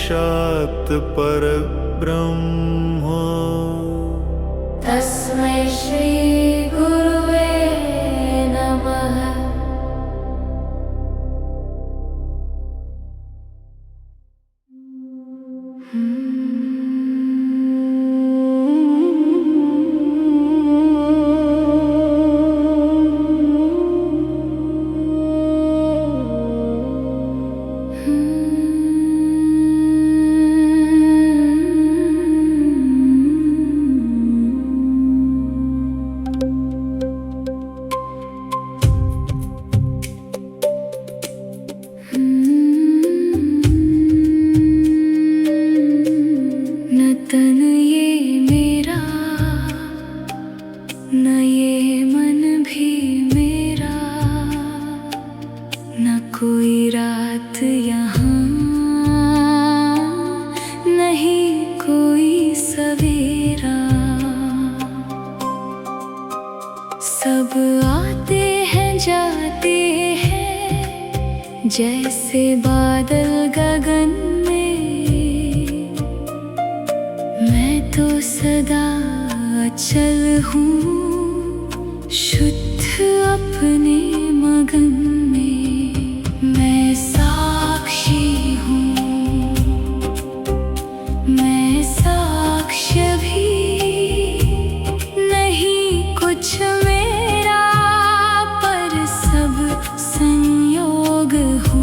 साक्षात् परब्रह्म। तस्मै श्री गुरुवे नमः। तन ये मेरा न ये मन भी मेरा, न कोई रात यहाँ नहीं कोई सवेरा। सब आते हैं जाते हैं जैसे बादल गगन में। मैं तो सदा अचल हूँ शुद्ध अपने मगन में। मैं साक्षी हूँ, मैं साक्ष्य भी नहीं कुछ मेरा, पर सब संयोग हूँ।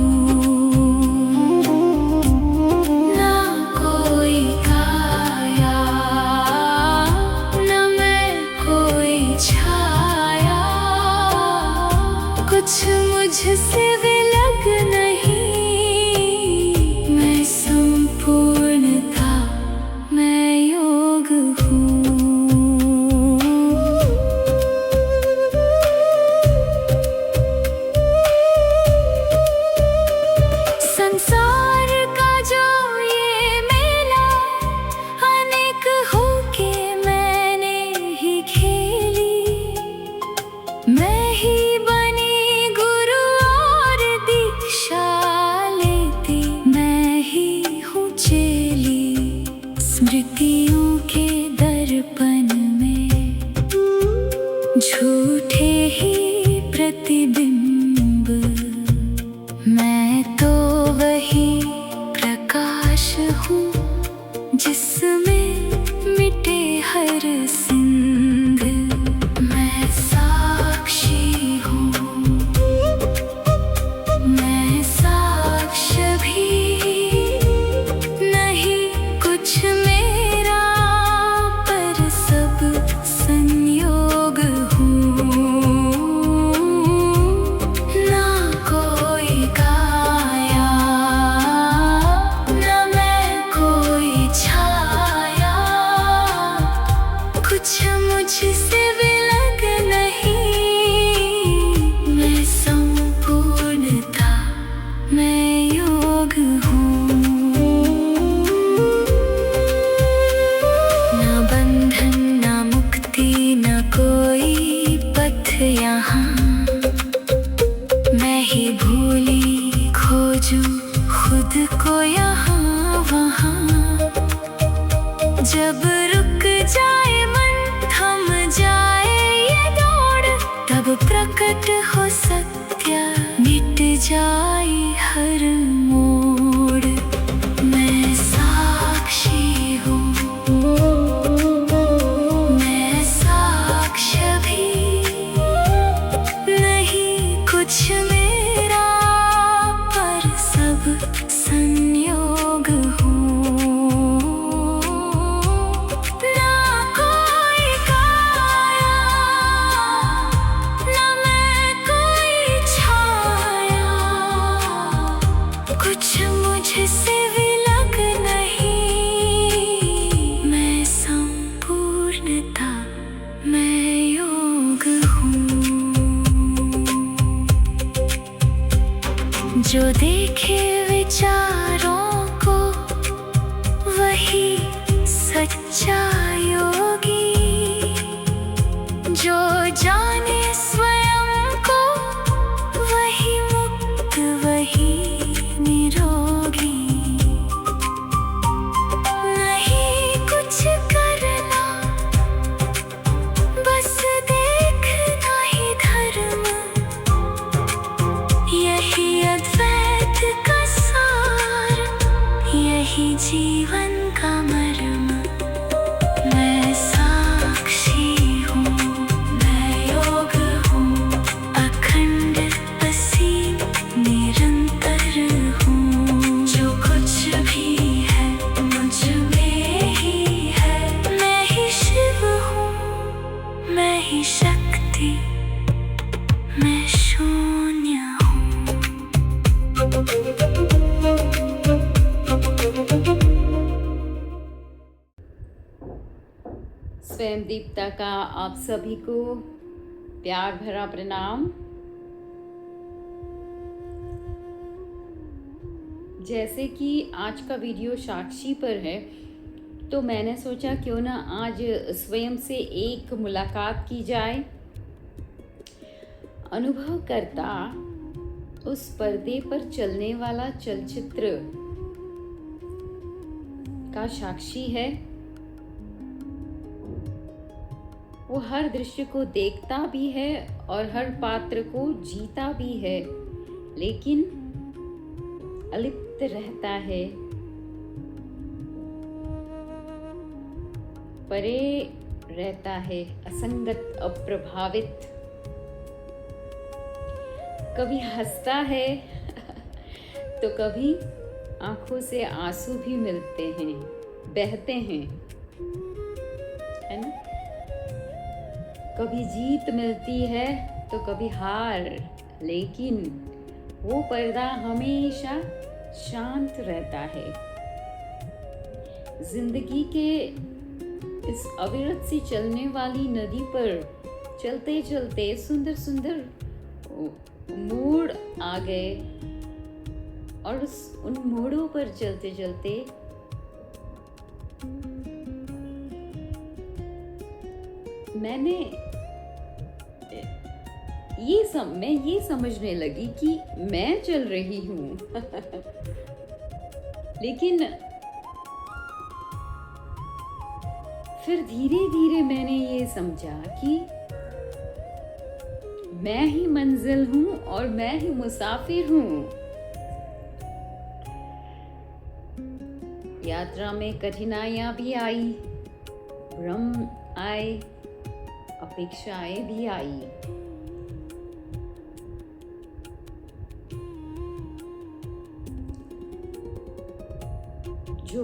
कुछ मुझसे विलग नहीं, मैं संपूर्णता, मैं योग हूँ। संसार का जो ये मेला अनेक होके मैंने ही खेली। मैं ही स्मृतियों के दर्पण में झूठे ही प्रतिबिंब। मैं तो वही प्रकाश हूँ जिसमें मिटे हर सिंध। मैं साक्षी हूँ, मैं साक्ष्य भी नहीं कुछ मेरा, पर सब संयोग हूँ। ना कोई काया, न मैं कोई छाया, कुछ मुझसे विलग नहीं, मैं संपूर्णता, मैं योग हूँ। कोई पथ यहाँ मैं ही भूली खोजूं खुद को यहाँ वहाँ। जब रुक जाए मन, थम जाए ये दौड़, तब प्रकट हो सत्य, मिट जाए हर मोड़। मैं साक्षी हूँ, कुछ मेरा, पर सब संयोग हूँ। ना कोई काया, न मैं कोई छाया, कुछ मुझसे विलग नहीं, मैं संपूर्णता, मैं योग हूँ। जो देखे विचारों को वही सच्चा योगी, जो जाने स्वयं को वही मुक्त, वही निरोगी। मैं शून्य स्वयं दीप्ता का आप सभी को प्यार भरा प्रणाम। जैसे कि आज का वीडियो साक्षी पर है, तो मैंने सोचा क्यों ना आज स्वयं से एक मुलाकात की जाए। अनुभव करता उस पर्दे पर चलने वाला चलचित्र का साक्षी है। वो हर दृश्य को देखता भी है और हर पात्र को जीता भी है, लेकिन अलिप्त रहता है, परे रहता है, असंगत, अप्रभावित। कभी हंसता है तो कभी आंखों से आंसू भी मिलते हैं, बहते हैं, है ना। कभी जीत मिलती है तो कभी हार, लेकिन वो पर्दा हमेशा शांत रहता है। जिंदगी के इस अविरत सी चलने वाली नदी पर चलते चलते सुंदर सुंदर मोड़ आ गए, और उन मोड़ों पर चलते चलते मैं ये समझने लगी कि मैं चल रही हूँ लेकिन फिर धीरे धीरे मैंने ये समझा कि मैं ही मंजिल हूँ और मैं ही मुसाफिर हूँ। यात्रा में कठिनाइयां भी आई, भ्रम आए, अपेक्षाएं भी आई। जो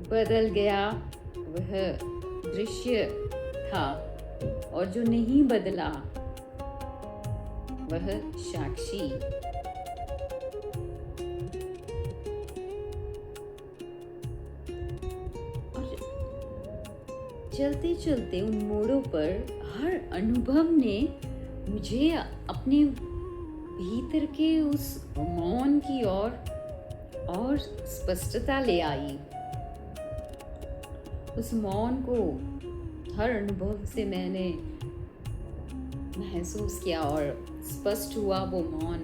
बदल गया वह दृश्य था, और जो नहीं बदला वह साक्षी। और चलते चलते उन मोड़ों पर हर अनुभव ने मुझे अपने भीतर के उस मौन की और स्पष्टता ले आई। उस मौन को हर अनुभव से मैंने महसूस किया और स्पष्ट हुआ वो मौन।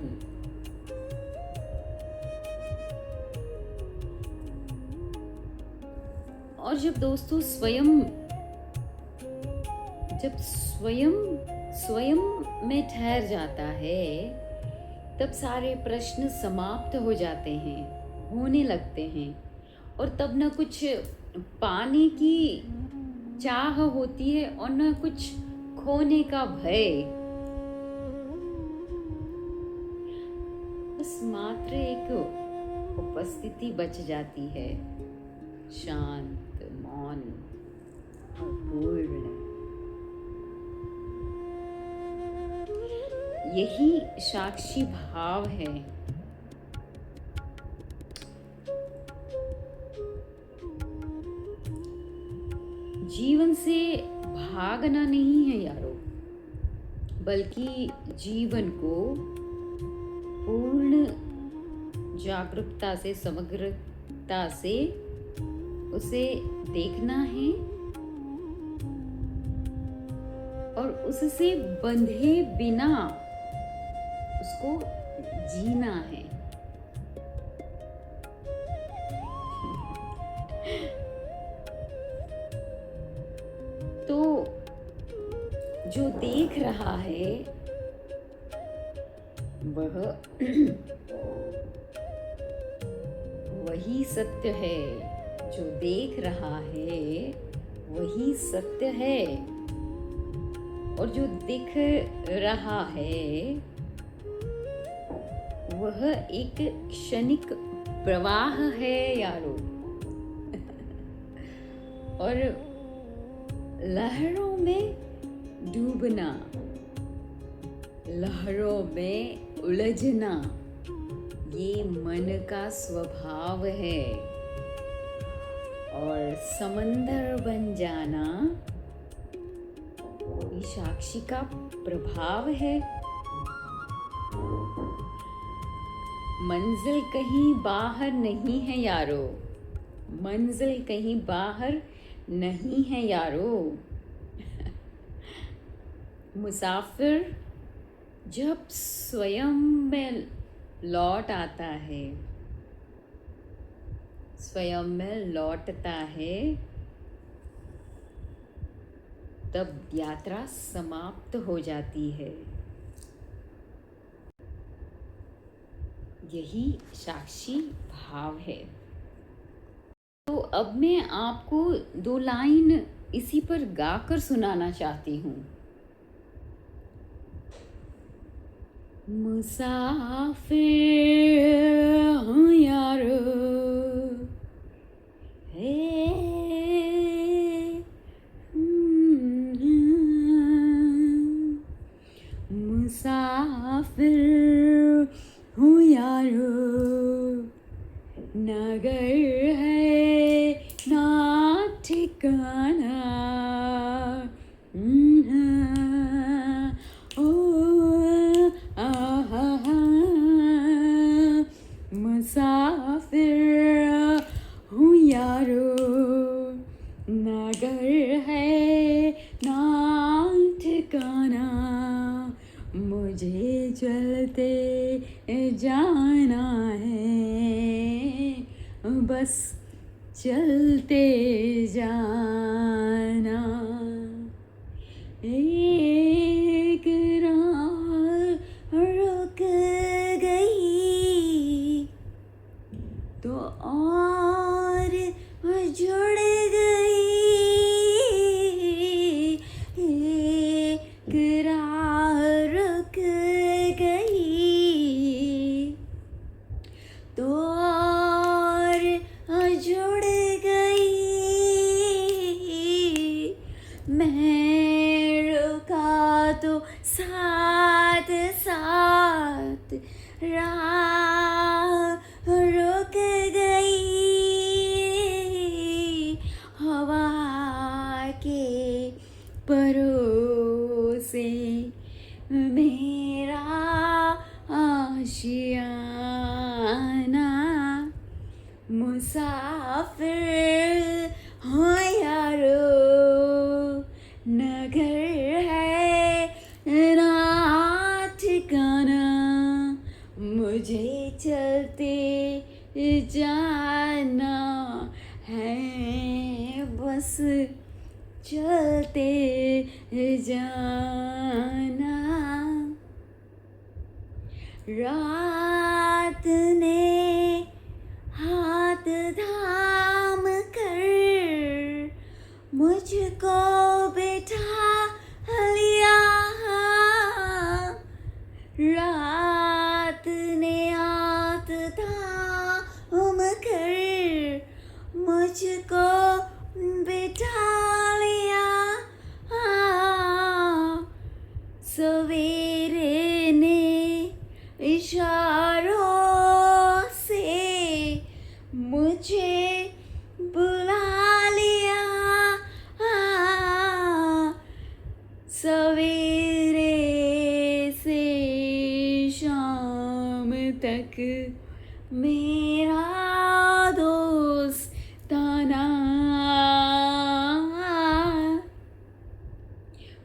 और जब दोस्तों जब स्वयं में ठहर जाता है, तब सारे प्रश्न समाप्त हो जाते हैं, होने लगते हैं, और तब न कुछ पाने की चाह होती है और न कुछ खोने का भय। बस मात्र एक उपस्थिति बच जाती है, शांत, मौन और पूर्ण। यही साक्षी भाव है। जीवन से भागना नहीं है यारो, बल्कि जीवन को पूर्ण जागरूकता से, समग्रता से उसे देखना है और उससे बंधे बिना उसको जीना है। तो जो देख रहा है वह वही सत्य है। जो देख रहा है वही सत्य है, और जो दिख रहा है वह एक क्षणिक प्रवाह है यारो। और लहरों में डूबना लहरों में उलझना ये मन का स्वभाव है, और समंदर बन जाना ये साक्षी का प्रभाव है। मंजिल कहीं बाहर नहीं है यारो, मंजिल कहीं बाहर नहीं है यारो। मुसाफिर जब स्वयं में लौट आता है, स्वयं में लौटता है, तब यात्रा समाप्त हो जाती है। यही साक्षी भाव है। तो अब मैं आपको 2 लाइन इसी पर गाकर सुनाना चाहती हूँ। मुसाफिर हूँ यारो, हे मुसाफिर हूँ यारो, नगर है ना ठिकाना। मुसाफिर हूँ यारो, नगर है ना ठिकाना। मुझे चलते जाना है, बस चलते जाना। एक राह रुक गई तो और जुड़ गई, एक राह रुक गई तो और जुड़ गई। मैं रुका तो साथ साथ राह रुक गई। हवा के परोसे मेरा आशियाना। मुसाफिर हो यारो, नगर है ना ठिकाना। मुझे चलते जाना है, बस चलते जाना। रात ने हाथ थाम कर मुझको बिठा लिया। रात ने हाथ थाम कर मुझको बिठा लिया। सवेरे ने इशारों से मुझे बुला लिया। सवेरे से शाम तक मेरा दोस्ताना।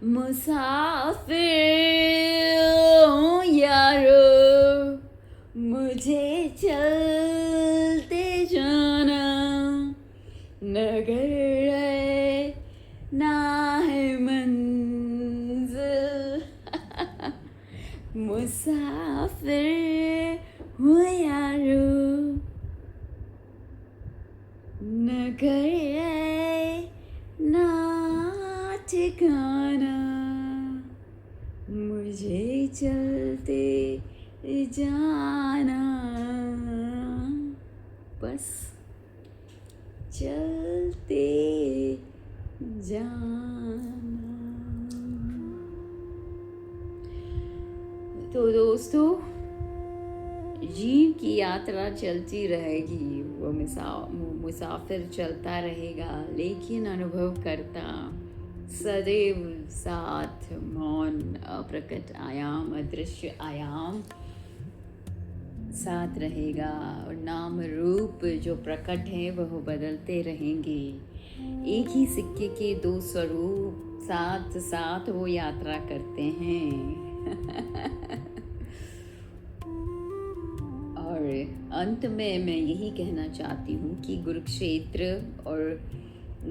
मुसाफिर हूँ यारो, मुझे चलते जाना। नगर है ना है मंजिल। मुसाफिर हूँ यारो, नगर है ना ठिकाना। मुझे चलते जाना, बस चलते जाना। तो दोस्तों, जीव की यात्रा चलती रहेगी, वो मुसाफिर चलता रहेगा, लेकिन अनुभव करता सदैव साथ, मौन, अप्रकट आयाम, अदृश्य आयाम साथ रहेगा। और नाम रूप जो प्रकट हैं वह बदलते रहेंगे। एक ही सिक्के के दो स्वरूप साथ साथ वो यात्रा करते हैं। और अंत में मैं यही कहना चाहती हूँ कि कुरुक्षेत्र और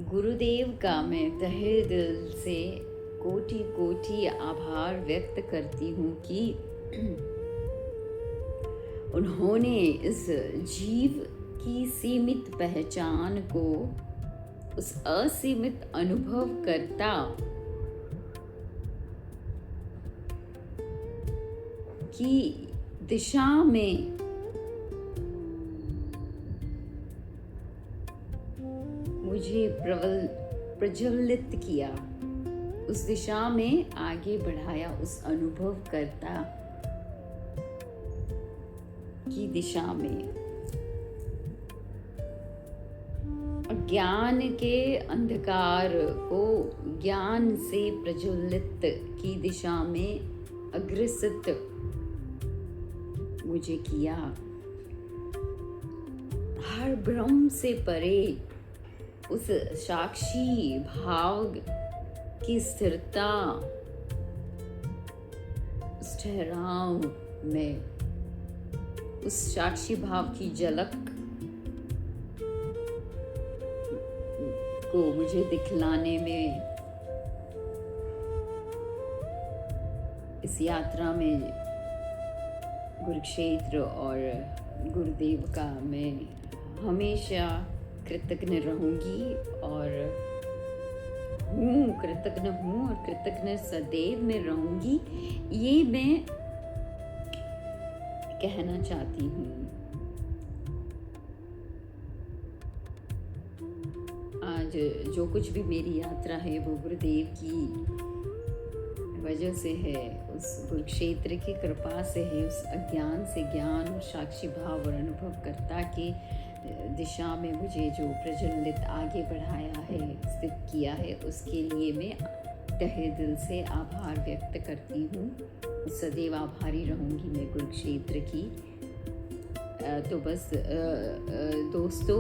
गुरुदेव का मैं तहे दिल से कोटि कोटि आभार व्यक्त करती हूँ कि उन्होंने इस जीव की सीमित पहचान को उस असीमित अनुभव करता की दिशा में मुझे प्रज्वलित किया, उस दिशा में आगे बढ़ाया, उस अनुभव करता की दिशा में। ज्ञान के अंधकार को ज्ञान से प्रज्वलित की दिशा में अग्रसित मुझे किया। हर भ्रम से परे उस साक्षी भाव की स्थिरता, उस ठहराव में, उस साक्षी भाव की झलक को मुझे दिखलाने में इस यात्रा में कुरुक्षेत्र और गुरुदेव का मैं हमेशा कृतज्ञ रहूंगी और कृतज्ञ हूँ और कृतज्ञ सदैव में रहूंगी, ये मैं कहना चाहती हूँ। आज जो कुछ भी मेरी यात्रा है वो गुरुदेव की वजह से है, उस कुरुक्षेत्र की कृपा से है, उस अज्ञान से ज्ञान और साक्षी भाव और अनुभवकर्ता की दिशा में मुझे जो प्रज्वलित आगे बढ़ाया है, स्थित किया है, उसके लिए मैं तहे दिल से आभार व्यक्त करती हूँ। सदैव आभारी रहूँगी मैं कुरुक्षेत्र की। तो बस दोस्तों,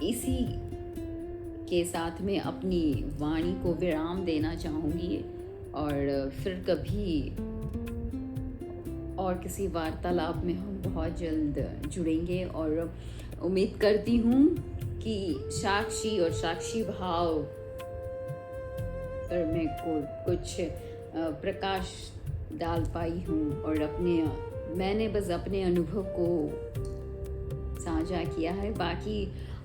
इसी के साथ में अपनी वाणी को विराम देना चाहूँगी और फिर कभी और किसी वार्तालाप में हम बहुत जल्द जुड़ेंगे और उम्मीद करती हूँ कि साक्षी और साक्षी भाव पर मैं कुछ प्रकाश डाल पाई हूँ और मैंने बस अपने अनुभव को साझा किया है। बाकी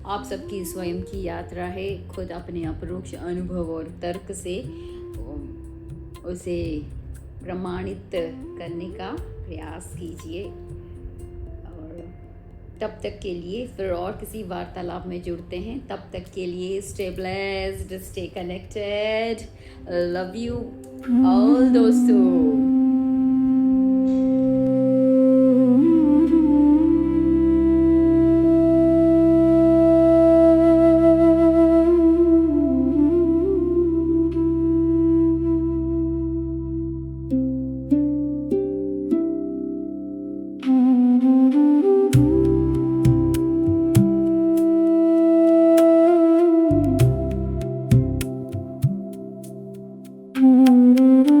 आप सबकी स्वयं की यात्रा है, खुद अपने अपरोक्ष अनुभव और तर्क से उसे प्रमाणित करने का प्रयास कीजिए। और तब तक के लिए फिर और किसी वार्तालाप में जुड़ते हैं। तब तक के लिए stay blessed, stay connected, love you all दोस्तों। Mm-hmm.